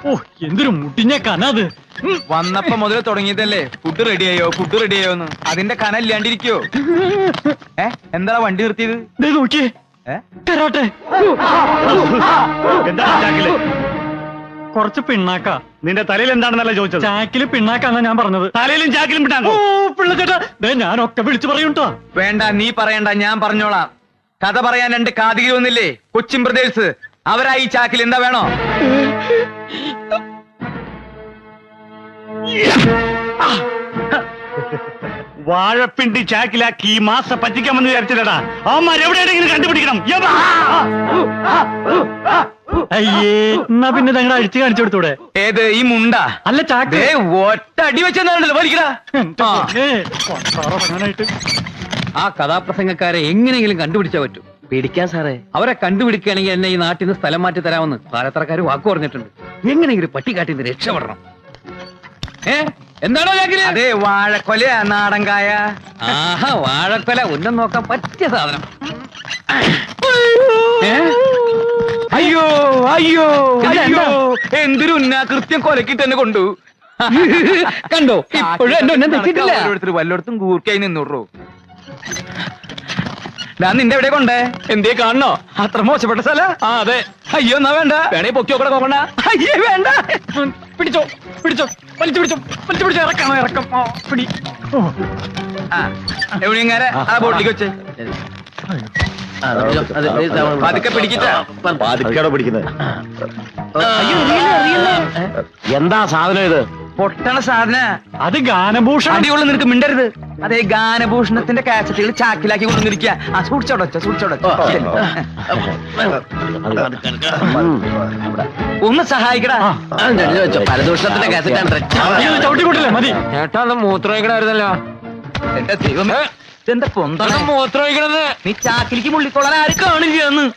ഓ എന്തൊരു മുട്ടിഞ്ഞ കനത്. വന്നപ്പോ മുതൽ തുടങ്ങിയതല്ലേ ഫുഡ് റെഡിയായോന്ന്. അതിന്റെ കന ഇല്ലാണ്ടിരിക്കോ? എന്താ വണ്ടി നിർത്തിയത്? നോക്കിയേ കരാട്ടെ. കുറച്ച് പിണ്ണാക്ക. നിന്റെ തലയിൽ എന്താണെന്നല്ല ചോദിച്ചത്. ചാക്കില് പിണ്ണാക്കാന്നാ ഞാൻ പറഞ്ഞത്. തലയിലും ചാക്കിലും പിണ്ണാക്കോ? പിള്ളച്ചേട്ടാ ഞാനൊക്കെ വിളിച്ചു പറയൂട്ടോ. വേണ്ട, നീ പറയണ്ട, ഞാൻ പറഞ്ഞോളാം. കഥ പറയാൻ 2 കാതികി വന്നില്ലേ, കൊച്ചിൻ ബ്രദേഴ്സ്. അവരാ ഈ ചാക്കിൽ. എന്താ വേണോ? വാഴപ്പിണ്ടി ചാക്കിലാക്കി ഈ മാസം പറ്റിക്കാമെന്ന് വിചാരിച്ചില്ലടാ. അവന്മാരെവിടെയെങ്കിലും കണ്ടുപിടിക്കണം. അയ്യേ, എന്നാ പിന്നെ ഞങ്ങൾ അഴിച്ചു കാണിച്ചു കൊടുത്തൂടെ? ഏത്, ഈ മുണ്ട? അല്ല, ചാക്ക്. ഒറ്റ അടി വെച്ചെന്നാണല്ലോ വലിക്കടാ. ആ കഥാപ്രസംഗക്കാരെ എങ്ങനെയെങ്കിലും കണ്ടുപിടിച്ചാ പറ്റൂ. പേടിക്കാൻ സാറേ, അവരെ കണ്ടുപിടിക്കുകയാണെങ്കിൽ എന്നെ ഈ നാട്ടിൽ നിന്ന് സ്ഥലം മാറ്റി തരാമെന്ന് പാലത്തറക്കാർ വാക്കു പറഞ്ഞിട്ടുണ്ട്. എങ്ങനെയെങ്കിലും പട്ടിക്കാട്ടിൽ നിന്ന് രക്ഷപ്പെടണം. എന്താണോ ചാക്കില്? അതെ, വാഴക്കൊല, നാടൻകായ. ആഹാ, വാഴക്കൊല. ഉന്നം നോക്കാൻ പറ്റിയ സാധനം. അയ്യോ അയ്യോ അയ്യോ, എന്തൊരു കൃത്യം കൊലക്കിട്ട് തന്നെ കൊണ്ടു. കണ്ടോ, ഇപ്പോഴും എന്റെ ഉന്നം തെറ്റിട്ടില്ല. വല്ലയിടത്തും കൂർക്കായി നിന്നൂറോ. ഞാൻ നിന്റെ എവിടെ കൊണ്ടേ? എന്തേ കാണണോ? അത്ര മോശപ്പെട്ട സ്ഥല? അതെ. അയ്യോ, എന്നാ വേണ്ട. വേണേ പൊക്കി നോക്കണ നോക്കണ്ട. അയ്യേ വേണ്ട. പിടിച്ചോ പിടിച്ചോ, വലിച്ചു പിടിച്ചോ, വലിച്ചു പിടിച്ചോ. ഇറക്കാമോ? ഇറക്കം. പിടി. എവിടെയെങ്ങാരെ ആ ബോട്ടിലേക്ക് വെച്ചേ. പതുക്കെ പിടിക്കട്ടെ. പിടിക്കുന്നത് എന്താ സാധനം ഇത്? പൊട്ടണ സാധന. അത് ഗാനഭൂഷണം. അടിയുള്ള നിനക്ക് മിണ്ടരുത്. അതെ, ഗാനഭൂഷണത്തിന്റെ കാസറ്റുകൾ ചാക്കിലാക്കി കൊണ്ടുവന്നിരിക്കുക. ഒന്ന് സഹായിക്കടാ. പരദൂഷണത്തിന്റെ കാസറ്റാണ്. ചവിട്ടിക്കൂട്ടില്ലേ? മതി ചേട്ടാ, മൂത്രമൊഴിക്കണായിരുന്നല്ലോ. എന്റെ ദൈവമേ, ഇതെന്താ പൊന്താണ് മൂത്രമൊഴിക്കണത്? നീ ചാക്കിലേക്ക് മുള്ളിക്കൊള്ളാൻ ആരും കാണില്ലാന്ന്.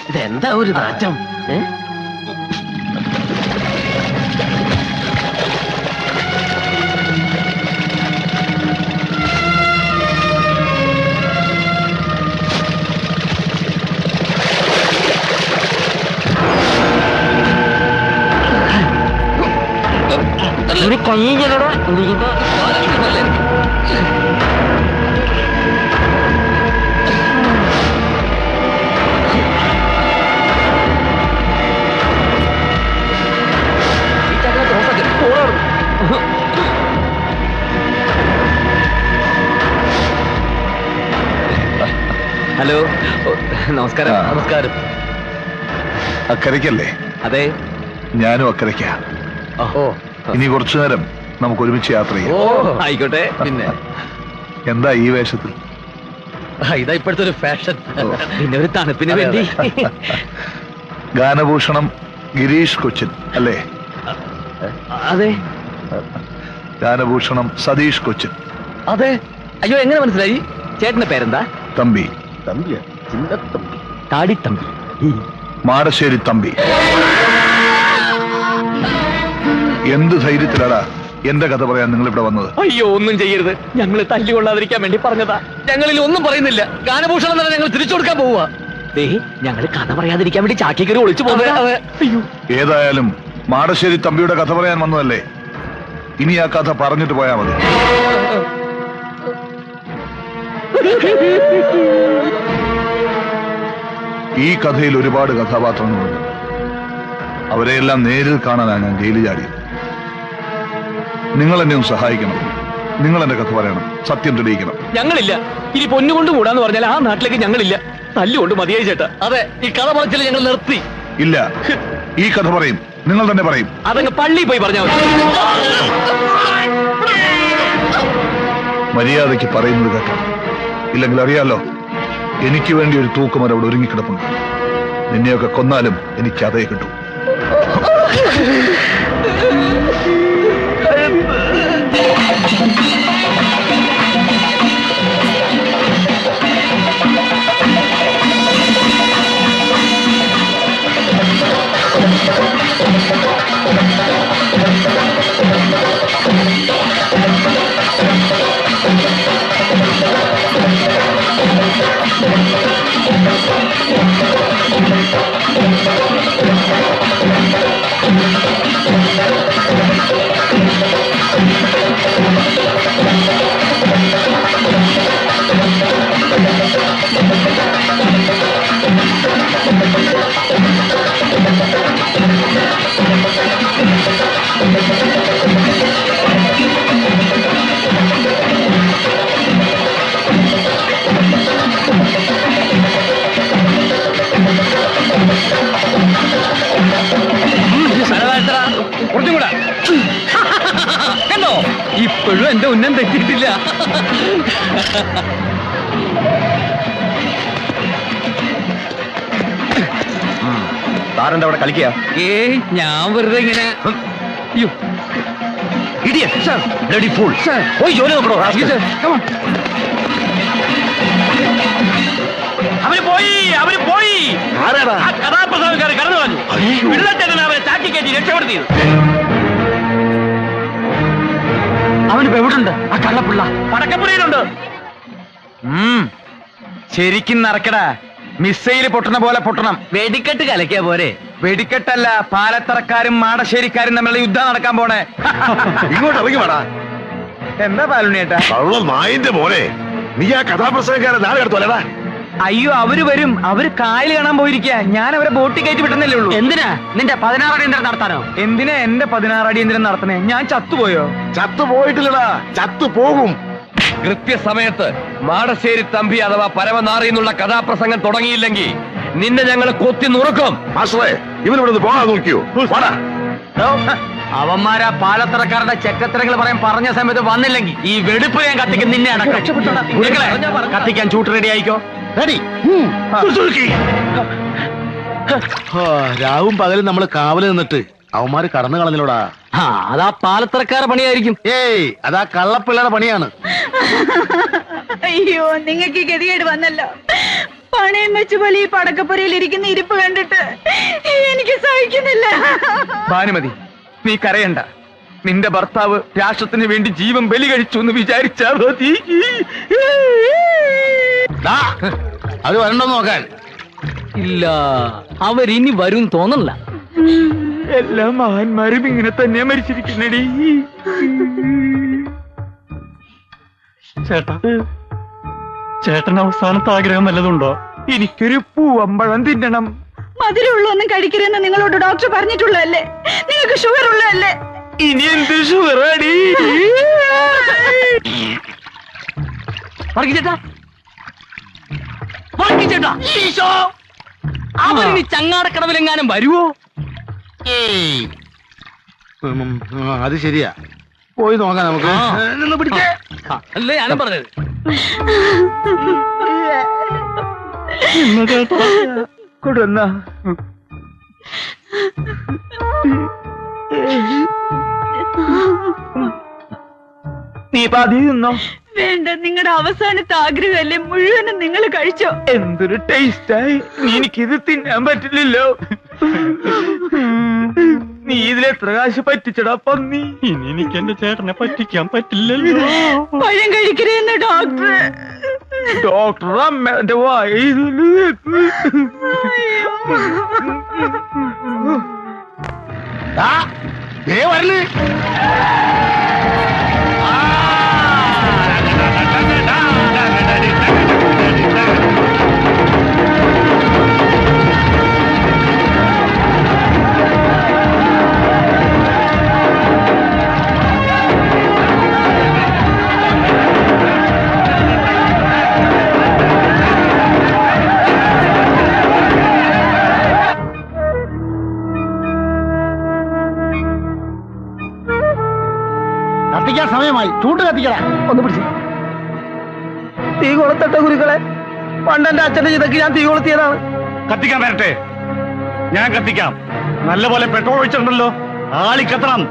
ഇതെന്താ ഒരു നാറ്റം? ഹലോ, നമസ്കാരം. നമസ്കാരം. അക്കരയ്ക്കല്ലേ? അതെ, ഞാനും അക്കരയ്ക്കാ. ഇനി കുറച്ചു നേരം നമുക്ക് ഒരുമിച്ച് യാത്ര ചെയ്യാം. ആയിക്കോട്ടെ. പിന്നെ എന്താ ഈ വേഷത്തിൽ? ഇതാ ഇപ്പോഴത്തെ ഒരു ഫാഷൻ. പിന്നെ ഒരു തണുപ്പിന് വേണ്ടി. ഗാനഭൂഷണം ഗിരീഷ് കൊച്ചിൻ അല്ലേ? അതെ. ഗാനഭൂഷണം സതീഷ് കൊച്ചിൻ. അതെ. അയ്യോ, എങ്ങനെ മനസ്സിലായി? ചേട്ടന്റെ പേരെന്താ? തമ്പി. തമ്പിയാ? ചിന്തത്തമ്പി. താടിത്തമ്പി. മാടശ്ശേരി തമ്പി. എന്ത് ധൈര്യത്തിലാടാ എന്റെ കഥ പറയാൻ നിങ്ങൾ ഇവിടെ വന്നത്? അയ്യോ, ഒന്നും ചെയ്യരുത്. ഞങ്ങൾ തല്ലുകൊള്ളാതിരിക്കാൻ വേണ്ടി പറഞ്ഞതാ. ഞങ്ങളിൽ ഒന്നും പറയുന്നില്ല. ഗാനഭൂഷണം തന്നെ ഞങ്ങൾ തിരിച്ചു കൊടുക്കാൻ പോവുക. ഞങ്ങൾ കഥ പറയാതിരിക്കാൻ വേണ്ടി ചാക്കി കയറി ഒളിച്ചു പോകുന്നത്. അയ്യോ, ഏതായാലും മാടശ്ശേരി തമ്പിയുടെ കഥ പറയാൻ വന്നതല്ലേ, ഇനി ആ കഥ പറഞ്ഞിട്ട് പോയാ മതി. ഈ കഥയിൽ ഒരുപാട് കഥാപാത്രങ്ങളുണ്ട്. അവരെയെല്ലാം നേരിൽ കാണാനാണ് ഞാൻ ജയിലിൽ ചാടിയത്. നിങ്ങൾ എന്നെ ഒന്ന് സഹായിക്കണം. നിങ്ങൾ എന്റെ കഥ പറയണം, സത്യം തെളിയിക്കണം. ഞങ്ങളില്ല. ഇനി പൊന്നുകൊണ്ട് കൂടാന്ന് പറഞ്ഞാൽ ആ നാട്ടിലേക്ക് ഞങ്ങളില്ല. തല്ലുകൊണ്ട് മതിയായി ചേട്ടാ. അതെ, ഈ കഥ പറച്ചിൽ ഞങ്ങൾ നിർത്തി. ഇല്ല, ഈ കഥ പറയും, നിങ്ങൾ തന്നെ പറയും. അതങ്ങ് പള്ളി പോയി പറഞ്ഞാൽ മതി. മര്യാദയ്ക്ക് പറയുന്നത് കേട്ടോ, ഇല്ലെങ്കിൽ അറിയാലോ, എനിക്ക് വേണ്ടി ഒരു തൂക്കുമരം അവിടെ ഒരുങ്ങിക്കിടപ്പുണ്ട്. നിന്നെയൊക്കെ കൊന്നാലും എനിക്ക് അതേ കിട്ടും. Thank you. ഇപ്പോഴും എന്റെ ഉന്നം തെറ്റിയിട്ടില്ല. താരെന്താ അവിടെ കളിക്കുക? ഏയ് ഞാൻ വെറുതെ ഇങ്ങനെ. അയ്യോ Sir, bloody fool. Sir. പോയി ജോലി നോക്കണോ? അവര് പോയി. ആരാടാ? ആ കഥാപ്രസംഗക്കാർ കടന്നു കളഞ്ഞു. പിള്ളച്ചേട്ടൻ അവരെ ചാക്കി കയറ്റി രക്ഷപ്പെടുത്തിയത്. അവനിപ്പോ എവിടുണ്ട് ആ കള്ളപ്പിള്ള? പടക്കപ്പുരയിലുണ്ട്. ശരിക്കും നടക്കടാ. മിസൈല് പൊട്ടണ പോലെ പൊട്ടണം. വെടിക്കെട്ട് കലക്കിയ പോരെ. വെടിക്കെട്ടല്ല, പാലത്തറക്കാരും മാടശ്ശേരിക്കാരും തമ്മിലുള്ള യുദ്ധം നടക്കാൻ പോണേ. ഇങ്ങോട്ട് ഇറങ്ങി വേടാ. എന്താ പാലുണ്ണിയേട്ടാ? കള്ള നായിന്റെ മോനെ, നീ ആ കഥാപ്രസംഗക്കാരെ നാളെ എടുത്തോലേടാ. അയ്യോ, അവര് വരും. അവര് കായൽ കാണാൻ പോയിരിക്കുക. ഞാൻ അവരെ ബോട്ടിൽ കയറ്റി വിട്ടുന്നല്ലേ ഉള്ളൂ. എന്തിനാ നിന്റെ 16 അടിയന്തരം നടത്താനോ? എന്തിനാ എന്റെ 16 അടി എന്തിനാ നടത്തണേ? ഞാൻ ചത്തുപോയോ? ചത്തു പോയിട്ടില്ലടാ, ചത്തു പോകും. കൃത്യസമയത്ത് മാടശ്ശേരി തമ്പി അഥവാ പരമനാറി എന്നുള്ള കഥാപ്രസംഗം തുടങ്ങിയില്ലെങ്കിൽ നിന്നെ ഞങ്ങൾ കൊത്തി നുറുക്കും. മാസ്റ്ററെ, ഇവനിവിടെ പോകാൻ നോക്കിയോ? വാടാ. അവന്മാരാ പാലത്തറക്കാരുടെ ചെക്കത്തരങ്ങൾ പറയാൻ പറഞ്ഞ സമയത്ത് വന്നില്ലെങ്കിൽ ഈ വെടിപ്പ് ഞാൻ കത്തിക്കും. നിന്നെ അടക്കം. നിങ്ങളെ കത്തിക്കാൻ ചൂട്ട് റെഡി ആയിക്കോ. റെഡി. രാവും പകലും നമ്മൾ കാവല് നിന്നിട്ട് അവന്മാര് കടന്നു കളഞ്ഞിലോടാ. അതാ പാലത്തറക്കാരുടെ പണിയായിരിക്കും. ഏയ്, അതാ കള്ളപ്പിള്ളയുടെ പണിയാണ്. അയ്യോ, നിങ്ങൾക്ക് ഈ ഗതികേട് വന്നല്ലോ. പണയം വെച്ച് പോലെ ഈ പടക്കപ്പുരയിൽ ഇരിക്കുന്ന ഇരിപ്പ് കണ്ടിട്ട് എനിക്ക് സഹിക്കുന്നില്ല. ഭാനുമതി, നീ കരയണ്ട. നിന്റെ ഭർത്താവ് രാഷ്ട്രത്തിന് വേണ്ടി ജീവൻ ബലി കഴിച്ചു എന്ന് വിചാരിച്ചാ മതി. അത് വരണ്ടോ നോക്കാൻ? ഇല്ല, അവരിനി വരും തോന്നണില്ല. എല്ലാ മഹാന്മാരും ഇങ്ങനെ തന്നെ മരിച്ചിരിക്കുന്നടി. ചേട്ടൻ അവസാനത്തെ ആഗ്രഹം വല്ലതുണ്ടോ? എനിക്കൊരു പൂവമ്പഴം തിന്നണം. മധുരമുള്ള ഒന്നും കഴിക്കരുതെന്ന് നിങ്ങളോട് ഡോക്ടർ പറഞ്ഞിട്ടുള്ളതല്ലേ? നിങ്ങൾക്ക് ഷുഗർ ഉള്ളതല്ലേ? ഇനി എന്ത് ഷുഗറാടി? ചേട്ടാ, അവരിനി ചങ്ങാടക്കടവിലെങ്ങാനും വരുവോ? അത് ശരിയാ, പോയി നോക്കാം നമുക്ക്. നിന്ന് പിടിച്ചേ. അല്ലേ ഞാനും പറഞ്ഞത്. കൊടുന്ന നീ പാതി നിന്നോ? വേണ്ട, നിങ്ങളുടെ അവസാനത്തെ ആഗ്രഹമല്ലേ, മുഴുവനും നിങ്ങൾ കഴിച്ചോ. എന്തൊരു ടേസ്റ്റായി. എനിക്കിത് തിന്നാൻ പറ്റില്ലല്ലോ. നീ ഇതിലെത്ര കാശ് പറ്റിച്ചടാ പന്നി? ഇനി എനിക്ക് എന്റെ ചേട്ടനെ പറ്റിക്കാൻ പറ്റില്ലല്ലോ. പഴം കഴിക്കരുതെന്ന് ഡോക്ടർ. ഡോക്ടർ അമ്മന്റെ വായ വരല്. കത്തിക്കാൻ സമയമായി. ചൂട്ട് കത്തിക്കടാ. ഒന്ന് പിടിച്ച്. തീ കൊളുത്തട്ട ഗുരുക്കളെ, പണ്ടെന്റെ അച്ഛന്റെ ചിതക്ക് ഞാൻ തീ കൊളുത്തിയതാണ്. കത്തിക്കാൻ വരട്ടെ, ഞാൻ കത്തിക്കാം. നല്ലപോലെ പെട്രോൾ ഒഴിച്ചിട്ടുണ്ടല്ലോ, ആളി കത്തണം.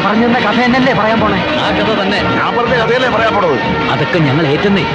പറഞ്ഞ കഥ എന്നല്ലേ പറയാൻ പോണേ? ആ കഥ തന്നെ. ഞാൻ പറഞ്ഞ കഥയല്ലേ പറയാൻ പോണത്. അതൊക്കെ ഞങ്ങൾ ഏറ്റുന്നേ.